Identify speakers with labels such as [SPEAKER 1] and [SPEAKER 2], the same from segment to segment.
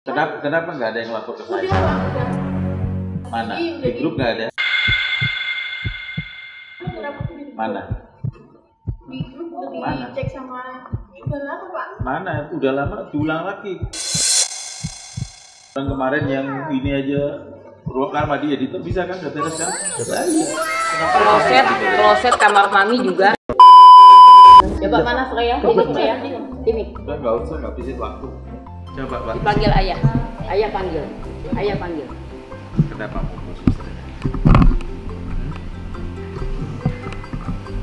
[SPEAKER 1] Kenapa nggak ada yang lapor ke saya?
[SPEAKER 2] Udah.
[SPEAKER 1] Mana? Di grup nggak ada? Mana?
[SPEAKER 2] Di grup
[SPEAKER 1] Mana?
[SPEAKER 2] dicek sama udah lama Pak.
[SPEAKER 1] Mana? Udah lama, diulang lagi. Yang kemarin yang ini aja ruang kamar dia itu bisa kan? Udah beres kan? Udah
[SPEAKER 3] Kloset kamar mami juga. Coba mana Freya? Ini Freya. Ini.
[SPEAKER 1] Udah nggak usah, nggak bisa waktu. Coba Pak.
[SPEAKER 3] Dipanggil ayah. Ayah panggil. Ayah panggil.
[SPEAKER 1] Kenapa mau khusus?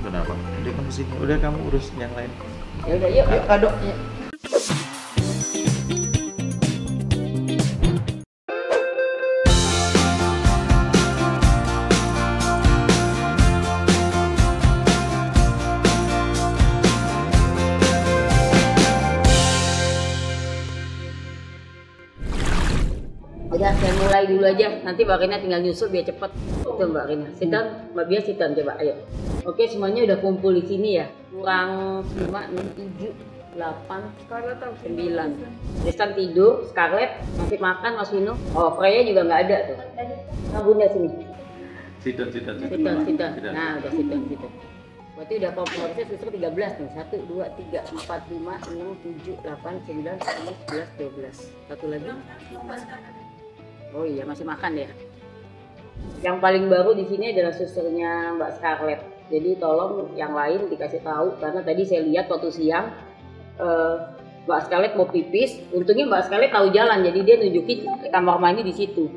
[SPEAKER 1] Kenapa? Udah kamu sini. Udah kamu urus yang lain.
[SPEAKER 3] Ya udah yuk kado. Udah, saya mulai dulu aja. Nanti Mbak Rina tinggal nyusul biar cepet. Itu Mbak Rina. Sitan, Mbak Bia sitan coba. Ayo. Oke, semuanya udah kumpul di sini ya. Kurang 5, 6, 7, 8, 9. Tristan tidur, Scarlett masih makan, Mas Wino. Oh, Freya juga nggak ada tuh. Nah, Bunda sini.
[SPEAKER 1] Sitan.
[SPEAKER 3] Nah, udah sitan. Berarti udah popularitasnya suster 13 nih. 1, 2, 3, 4, 5, 6, 7, 8, 9, 10, 11, 12. Satu lagi. Oh iya, masih makan ya. Yang paling baru di sini adalah susternya Mbak Scarlett. Jadi tolong yang lain dikasih tahu karena tadi saya lihat waktu siang Mbak Scarlett mau pipis. Untungnya Mbak Scarlett tahu jalan, jadi dia nunjukin kamar mandi di situ.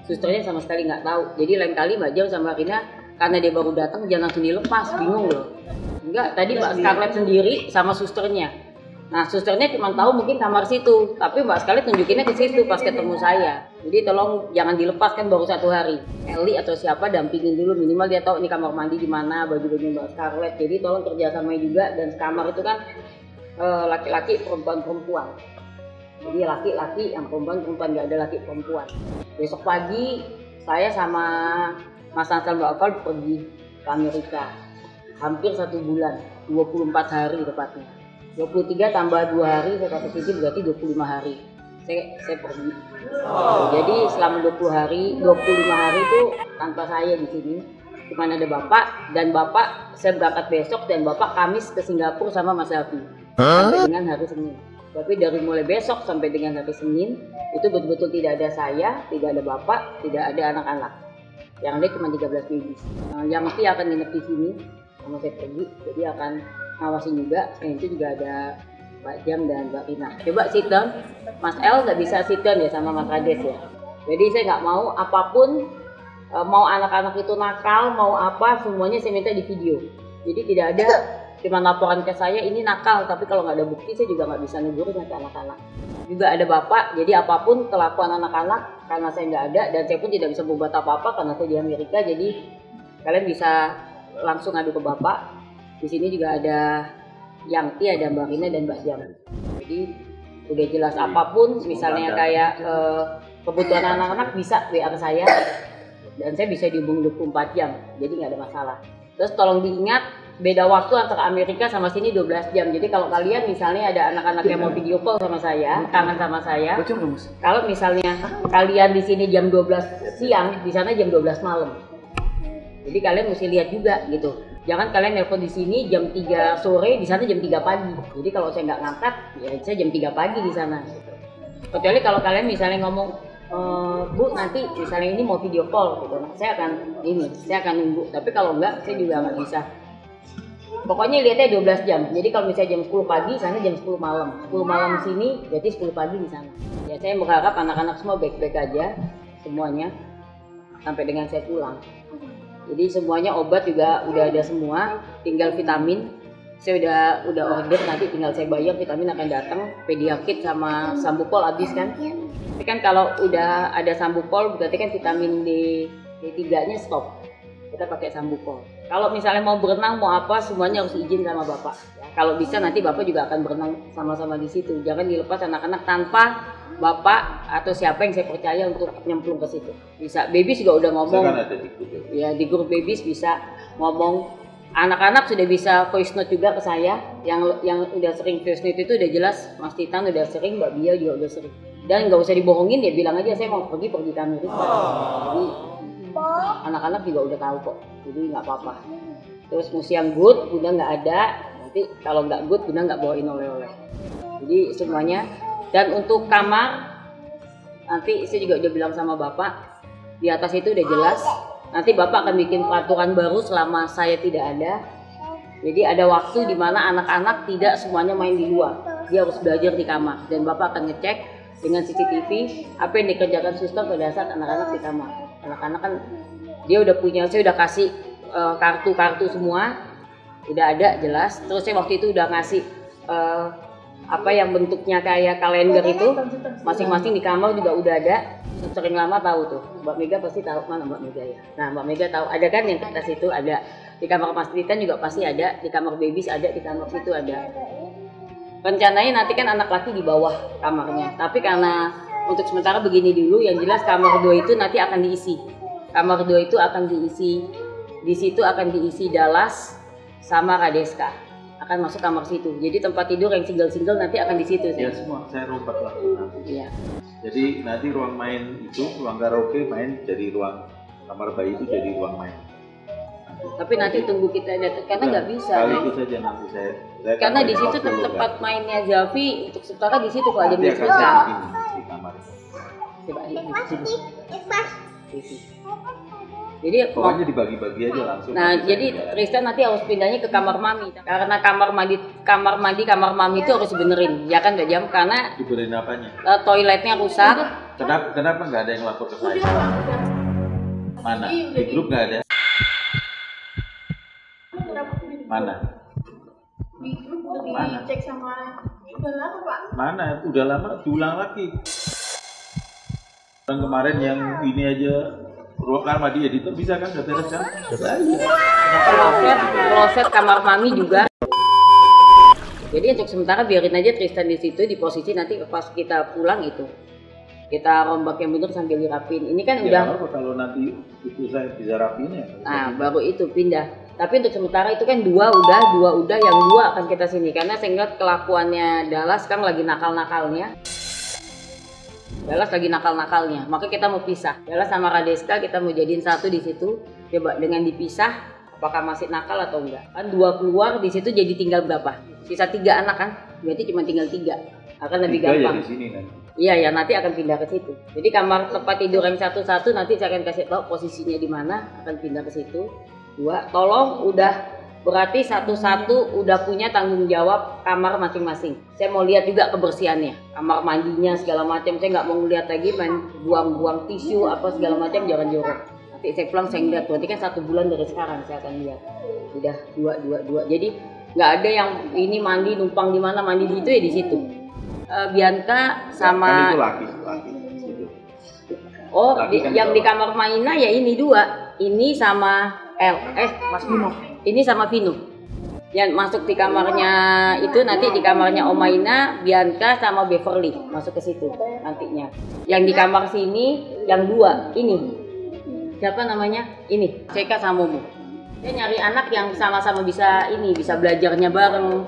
[SPEAKER 3] Susternya sama sekali nggak tahu. Jadi lain kali Mbak Jam sama Rina karena dia baru datang jangan langsung dilepas, bingung loh. Enggak, tadi Mbak Scarlett sendiri sama susternya. Nah, susternya cuma tahu mungkin kamar situ, tapi Mbak Scarlett tunjukinnya ke situ pas ketemu saya. Jadi tolong jangan dilepas kan baru 1 hari. Eli atau siapa dampingin dulu, minimal dia tahu ini kamar mandi di mana, baju-baju Mbak Scarlett. Jadi tolong kerjasama juga, dan kamar itu kan laki-laki, perempuan-perempuan. Jadi laki-laki yang perempuan, nggak ada laki perempuan. Besok pagi saya sama Mas Hasan Mbak Oval pergi ke Amerika. Hampir 1 bulan, 24 hari tepatnya. 23 tambah 2 hari saya kasih sini berarti 25 hari saya pergi. Jadi selama 25 hari itu tanpa saya di sini, cuma ada bapak, dan bapak saya berangkat besok dan bapak Kamis ke Singapura sama Mas Alfi sampai dengan hari Senin. Tapi dari mulai besok sampai dengan hari Senin itu betul-betul tidak ada saya, tidak ada bapak, tidak ada anak-anak. Yang ada cuma 13 baby. Yang mesti akan nginep di sini sama saya pergi, jadi akan ngawasin juga. Selain itu juga ada Mbak Jam dan Mbak Rina. Coba sit down. Mas El nggak bisa sit down ya sama Mas Kades ya. Jadi saya nggak mau apapun, mau anak-anak itu nakal, mau apa, semuanya saya minta di video. Jadi tidak ada cuma laporan ke saya ini nakal, tapi kalau nggak ada bukti saya juga nggak bisa negurin ke anak-anak. Juga ada bapak, jadi apapun kelakuan anak-anak karena saya nggak ada dan saya pun tidak bisa berbuat apa-apa karena saya di Amerika. Jadi kalian bisa langsung adu ke bapak. Di sini juga ada Yangti, ada Mbak Rina dan Mbak Jam. Jadi udah jelas apapun, misalnya kayak kebutuhan anak-anak bisa WA ke saya dan saya bisa dihubung 24 jam, jadi nggak ada masalah. Terus tolong diingat beda waktu antara Amerika sama sini 12 jam. Jadi kalau kalian misalnya ada anak-anak yang mau video call sama saya, kangen sama saya, kalau misalnya kalian di sini jam 12 siang, di sana jam 12 malam. Jadi kalian mesti lihat juga gitu. Jangan kalian nelpon di sini jam 3 sore, di sana jam 3 pagi. Jadi kalau saya nggak ngangkat, ya saya jam 3 pagi di sana. Kecuali kalau kalian misalnya ngomong, Bu nanti misalnya ini mau video call, gitu. Saya akan nunggu. Tapi kalau nggak, saya juga nggak bisa. Pokoknya lihatnya 12 jam. Jadi kalau misalnya jam 10 pagi, sana jam 10 malam. 10 malam sini, berarti 10 pagi di sana. Ya saya berharap anak-anak semua baik-baik aja, semuanya, sampai dengan saya pulang. Jadi semuanya obat juga udah ada semua, tinggal vitamin. Saya udah order, nanti tinggal saya bayar, vitamin akan datang. Pediakit sama Sambupol habis kan. Tapi kan kalau udah ada Sambupol berarti kan vitamin D3-nya stop. Kita pakai Sambupol. Kalau misalnya mau berenang mau apa semuanya harus izin sama bapak. Ya, kalau bisa nanti bapak juga akan berenang sama-sama di situ. Jangan dilepas anak-anak tanpa bapak atau siapa yang saya percaya untuk nyemplung ke situ. Bisa, babies juga udah ngomong. Ya di grup babies bisa ngomong. Anak-anak sudah bisa voice note juga ke saya. Yang udah sering voice note itu udah jelas. Mas Titan udah sering, Mbak Bia juga udah sering. Dan nggak usah dibohongin, dia bilang aja saya mau pergi kami Risma. Jadi anak-anak juga udah tahu kok, jadi nggak apa-apa. Terus museum good, Bunda nggak ada. Nanti kalau nggak good, Bunda nggak bawain oleh-oleh. Jadi semuanya. Dan untuk kamar, nanti saya juga udah bilang sama Bapak, di atas itu udah jelas. Nanti Bapak akan bikin peraturan baru selama saya tidak ada. Jadi ada waktu di mana anak-anak tidak semuanya main di luar. Dia harus belajar di kamar. Dan Bapak akan ngecek dengan CCTV apa yang dikerjakan suster pada saat anak-anak di kamar. Anak-anak kan dia udah punya, saya udah kasih kartu-kartu semua, udah ada jelas. Terus saya waktu itu udah ngasih apa yang bentuknya kayak kalender itu, masing-masing di kamar juga udah ada. Sering lama tahu tuh, Mbak Mega pasti tahu. Mana Mbak Mega ya? Nah Mbak Mega tahu, ada kan yang kertas itu ada. Di kamar Mas Titan juga pasti ada, di kamar babies ada, di kamar situ ada. Rencananya nanti kan anak laki di bawah kamarnya, tapi karena untuk sementara begini dulu, yang jelas kamar 2 itu nanti akan diisi. Kamar 2 itu akan diisi, di situ akan diisi Dallas sama Radeska. Akan masuk kamar situ. Jadi tempat tidur yang single-single nanti akan di situ.
[SPEAKER 1] Ya semua saya rompak lah.
[SPEAKER 3] Iya.
[SPEAKER 1] Jadi nanti ruang main itu, ruang karaoke main jadi ruang kamar bayi itu jadi ruang main.
[SPEAKER 3] Tapi nanti tunggu kita lihat karena nggak bisa.
[SPEAKER 1] Kali itu saja nanti saya
[SPEAKER 3] karena di situ tempat mainnya Zafi untuk sementara di situ kalau ada
[SPEAKER 1] nanti akan saya bikin di kamar.
[SPEAKER 3] Coba jadi
[SPEAKER 1] pokoknya dibagi-bagi aja langsung.
[SPEAKER 3] Nah, jadi Tristan nanti harus pindahnya ke kamar mami karena kamar mandi kamar mami itu harus benerin, ya kan Mbak Jam? Karena
[SPEAKER 1] dibenerin apanya?
[SPEAKER 3] Toiletnya rusak.
[SPEAKER 1] Kenapa nggak ada yang lapor ke saya? Mana? Di grup nggak ada? Mana?
[SPEAKER 2] Di grup udah dicek sama udah lama Pak.
[SPEAKER 1] Mana? Udah lama diulang lagi. Yang kemarin yang ini aja ruang kamar mandi editor bisa kan? Udah beres kan?
[SPEAKER 3] Kloset kamar mami juga. Jadi untuk sementara biarin aja Tristan di situ di posisi nanti pas kita pulang itu kita rombak yang bener sambil dirapin. Ini kan
[SPEAKER 1] ya,
[SPEAKER 3] udah.
[SPEAKER 1] Kalau nanti itu saya bisa rapin ya.
[SPEAKER 3] Nah baru itu pindah. Tapi untuk sementara itu kan dua udah yang 2 akan kita sini karena saya ingat kelakuannya Dallas sekarang lagi nakal-nakalnya. Maka kita mau pisah. Dallas sama Radeska kita mau jadiin satu di situ. Coba dengan dipisah, apakah masih nakal atau enggak? Kan 2 keluar di situ jadi tinggal berapa? Sisa 3 anak kan? Berarti cuma tinggal 3. Akan lebih gampang.
[SPEAKER 1] Ya di sini nanti.
[SPEAKER 3] Iya ya nanti akan pindah ke situ. Jadi kamar tempat tidur yang satu nanti saya akan kasih tahu posisinya di mana, akan pindah ke situ. 2, tolong udah berarti satu-satu udah punya tanggung jawab kamar masing-masing. Saya mau lihat juga kebersihannya, kamar mandinya segala macam. Saya nggak mau lihat lagi main buang-buang tisu apa segala macam, jangan jorok. Nanti saya pulang saya lihat. Berarti kan 1 bulan dari sekarang saya akan lihat. Udah 2. Jadi nggak ada yang ini mandi numpang di mana mandi di itu ya di situ. Bianca sama.
[SPEAKER 1] Kan itu laki.
[SPEAKER 3] Oh, yang di kamar Maina ya ini 2. Ini sama Mas Vino. Ini sama Vino. Yang masuk di kamarnya itu nanti di kamarnya Omaina, Bianca sama Beverly masuk ke situ nantinya. Yang di kamar sini yang 2 ini. Siapa namanya? Ini, Ceka sama Momo. Saya nyari anak yang sama-sama bisa belajarnya bareng.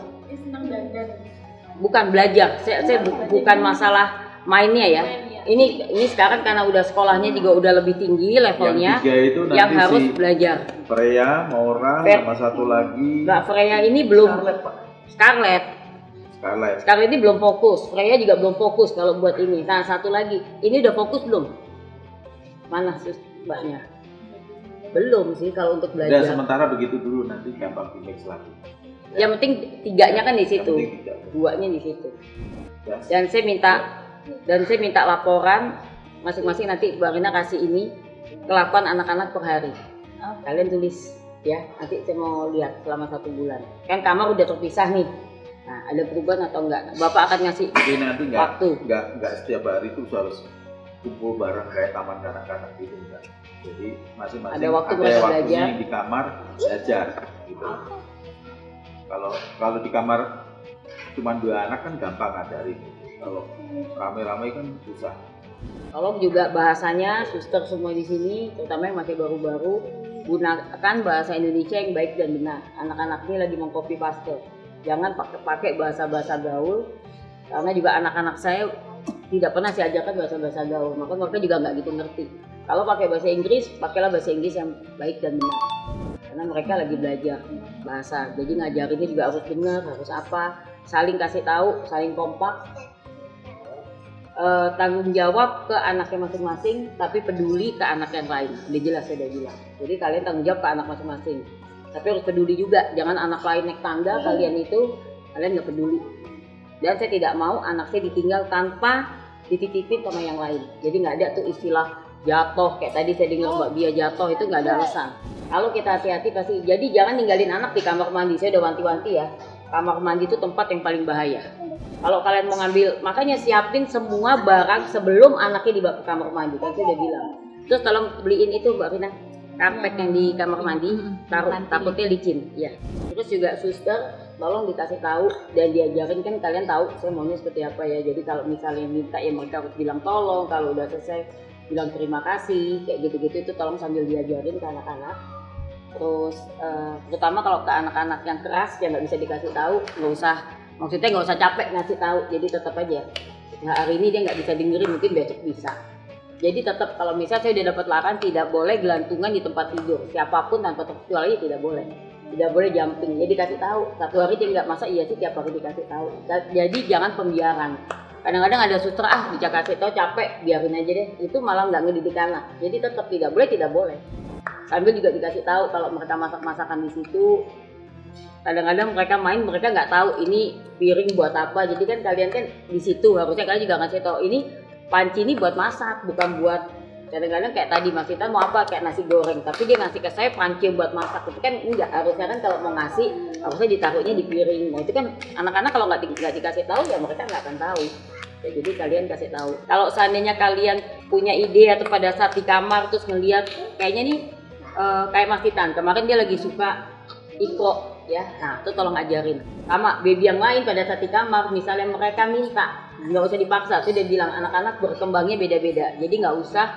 [SPEAKER 3] Bukan belajar. Saya bukan masalah mainnya ya. Ini sekarang karena udah sekolahnya juga udah lebih tinggi levelnya.
[SPEAKER 1] Yang 3 itu nanti
[SPEAKER 3] yang harus
[SPEAKER 1] si
[SPEAKER 3] belajar.
[SPEAKER 1] Freya, Maura, sama satu lagi.
[SPEAKER 3] Mbak Freya ini belum. Scarlett ini belum fokus. Freya juga belum fokus kalau buat ini. Nah satu lagi, ini udah fokus belum? Mana mbaknya? Belum sih kalau untuk belajar.
[SPEAKER 1] Udah sementara begitu dulu, nanti gampang mix lagi.
[SPEAKER 3] Yang penting 3-nya kan di situ, 2-nya di situ. Dan saya minta laporan masing-masing nanti Mbak Rina kasih ini kelakuan anak-anak per hari. Kalian tulis ya, nanti saya mau lihat selama 1 bulan. Kan kamar udah terpisah nih. Nah, ada perubahan atau enggak? Bapak akan ngasih
[SPEAKER 1] jadi nanti
[SPEAKER 3] waktu.
[SPEAKER 1] Enggak setiap hari itu harus kumpul bareng kayak taman kanak-kanak gitu enggak. Jadi masing-masing
[SPEAKER 3] ada waktunya belajar
[SPEAKER 1] di kamar belajar gitu. Kalau di kamar cuma 2 anak kan gampang ngajarin. Kalau rame-rame kan susah.
[SPEAKER 3] Tolong juga bahasanya suster semua di sini, terutama yang masih baru-baru, gunakan bahasa Indonesia yang baik dan benar. Anak-anak ini lagi mengcopy paste. Jangan pakai bahasa-bahasa gaul, karena juga anak-anak saya tidak pernah saya ajarkan bahasa gaul, maka mereka juga nggak gitu ngerti. Kalau pakai bahasa Inggris, pakailah bahasa Inggris yang baik dan benar, karena mereka lagi belajar bahasa. Jadi ngajarinnya juga harus benar, harus apa, saling kasih tahu, saling kompak, tanggung jawab ke anaknya masing-masing, tapi peduli ke anak yang lain. Udah jelas saya udah bilang. Jadi kalian tanggung jawab ke anak masing-masing, tapi harus peduli juga. Jangan anak lain naik tangga, kalian nggak peduli. Dan saya tidak mau anak saya ditinggal tanpa dititipin sama yang lain. Jadi nggak ada tuh istilah jatuh, kayak tadi saya dengar Mbak Bia jatuh, itu nggak ada alasan. Kalau kita hati-hati pasti. Jadi jangan ninggalin anak di kamar mandi. Saya udah wanti-wanti ya, kamar mandi itu tempat yang paling bahaya. Kalau kalian mau ngambil, makanya siapin semua barang sebelum anaknya dibawa ke kamar mandi, kan saya udah bilang. Terus tolong beliin itu Mbak Rina, karpet yang di kamar mandi, taruh, takutnya licin. Ya. Terus juga suster, tolong dikasih tahu dan diajarin, kan kalian tahu saya maunya seperti apa ya. Jadi kalau misalnya minta ya mereka harus bilang tolong, kalau udah selesai bilang terima kasih, kayak gitu-gitu itu tolong sambil diajarin ke anak-anak. Terus terutama kalau ke anak-anak yang keras yang nggak bisa dikasih tahu, nggak usah capek ngasih tahu. Jadi tetap aja. Nah, hari ini dia nggak bisa dengerin, mungkin besok bisa. Jadi tetap kalau misalnya saya udah dapat larangan tidak boleh gelantungan di tempat tidur, siapapun tanpa terkecuali tidak boleh. Tidak boleh jumping. Jadi kasih tahu. Satu hari dia nggak masa iya sih tiap hari dikasih tahu. Jadi jangan pembiaran. Kadang-kadang ada sutra bisa kasih tahu capek, biarin aja deh. Itu malah nggak ngedidik anak. Jadi tetap tidak boleh. Sambil juga dikasih tahu kalau mereka masak-masakan di situ. Kadang-kadang mereka main, mereka nggak tahu ini piring buat apa. Jadi kan kalian kan di situ harusnya kalian juga ngasih tahu ini panci ini buat masak, bukan buat. Kadang-kadang kayak tadi Mas Itan mau apa kayak nasi goreng, tapi dia ngasih ke saya panci buat masak. Itu kan enggak, harusnya kan kalau mau ngasih harusnya ditaruhnya di piring. Nah itu kan anak-anak kalau nggak dikasih tahu ya mereka nggak akan tahu. Ya, jadi kalian kasih tahu. Kalau seandainya kalian punya ide atau pada saat di kamar terus ngeliat kayaknya nih kayak Mas Itan kemarin dia lagi suka ikro ya, nah itu tolong ajarin. Sama baby yang lain pada saat di kamar, misalnya mereka minta, nggak usah dipaksa. Saya udah bilang anak-anak berkembangnya beda-beda, jadi nggak usah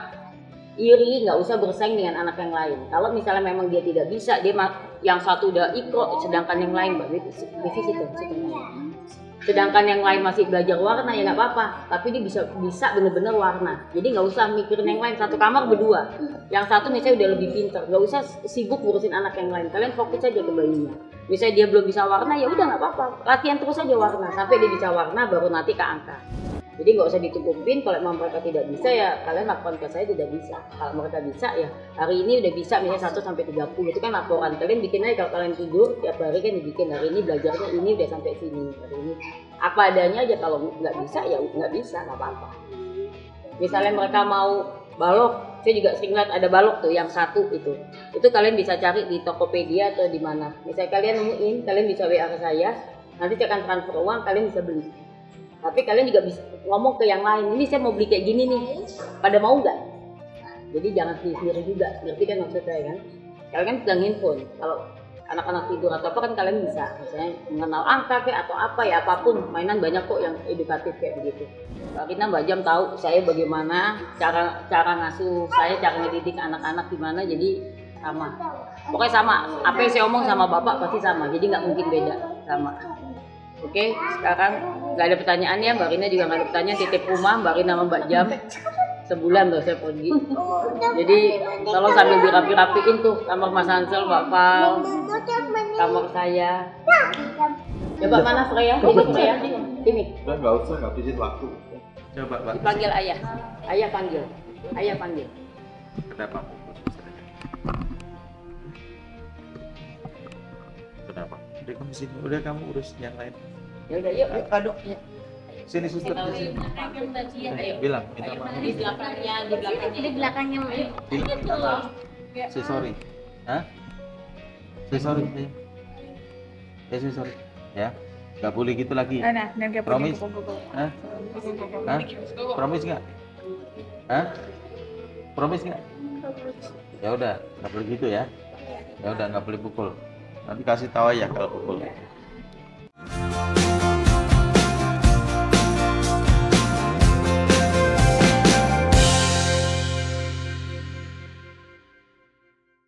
[SPEAKER 3] iri, nggak usah bersaing dengan anak yang lain. Kalau misalnya memang dia tidak bisa, dia yang satu udah ikro, sedangkan yang lain sedangkan yang lain masih belajar warna ya nggak apa-apa, tapi dia bisa bener-bener warna. Jadi nggak usah mikirin yang lain, satu kamar berdua, yang satu misalnya udah lebih pintar, nggak usah sibuk ngurusin anak yang lain. Kalian fokus aja ke bayinya. Misalnya dia belum bisa warna ya udah nggak apa-apa, latihan terus aja warna sampai dia bisa warna, baru nanti ke angka. Jadi nggak usah ditutupin. Kalau mereka tidak bisa ya kalian lakukan ke saya tidak bisa. Kalau mereka bisa ya hari ini udah bisa misalnya 1 sampai 30 itu kan laporan. Kalian bikin aja kalau kalian tidur tiap hari kan dibikin hari ini belajarnya ini udah sampai sini, hari ini apa adanya aja. Kalau nggak bisa ya nggak bisa, nggak apa-apa. Misalnya mereka mau balok, saya juga sering lihat ada balok tuh yang satu itu kalian bisa cari di Tokopedia atau di mana. Misalnya kalian nemuin, kalian bisa WA ke saya, nanti saya akan transfer uang, kalian bisa beli. Tapi kalian juga bisa ngomong ke yang lain, ini saya mau beli kayak gini nih, pada mau nggak? Nah, jadi jangan sendiri juga, ngerti kan maksud saya kan? Kalian kan pegang handphone, kalau anak-anak tidur atau apa kan kalian bisa, misalnya mengenal angka kayak atau apa ya, apapun, mainan banyak kok yang edukatif kayak begitu. Mbak Rina, Mbak Jam tahu saya bagaimana cara ngasuh saya, cara ngedidik anak-anak gimana, jadi sama. Pokoknya sama, apa yang saya omong sama Bapak pasti sama, jadi nggak mungkin beda, sama. Oke, sekarang nggak ada pertanyaan ya, Mbak Rina juga nggak ada pertanyaan, titip rumah Mbak Rina sama Mbak Jam. Sebulan loh saya pergi. Jadi tolong sambil dirapi-rapiin tuh kamar Mas Hansel, Mbak Val, kamar saya. Coba mana Freya? Ini Freya, ini.
[SPEAKER 1] Udah nggak usah, ngabisin waktu.
[SPEAKER 4] Coba Pak.
[SPEAKER 3] Dipanggil ayah. Ayah panggil. Ayah panggil.
[SPEAKER 4] Kenapa? Kenapa? Udah kamu sini, udah kamu urus yang lain.
[SPEAKER 3] Ya udah yuk, kado.
[SPEAKER 4] Sini suster di sini. Bilang minta maaf.
[SPEAKER 3] Di belakangnya.
[SPEAKER 4] Bilang. Say sorry. Hah? Say sorry. Say sorry. Ya. Gak boleh gitu lagi. Promise? Hah? Hah? Promise nggak? Hah? Promise nggak? Ya udah, nggak boleh gitu ya. Ya udah, nggak boleh pukul. Nanti kasih tahu ya kalau pukul.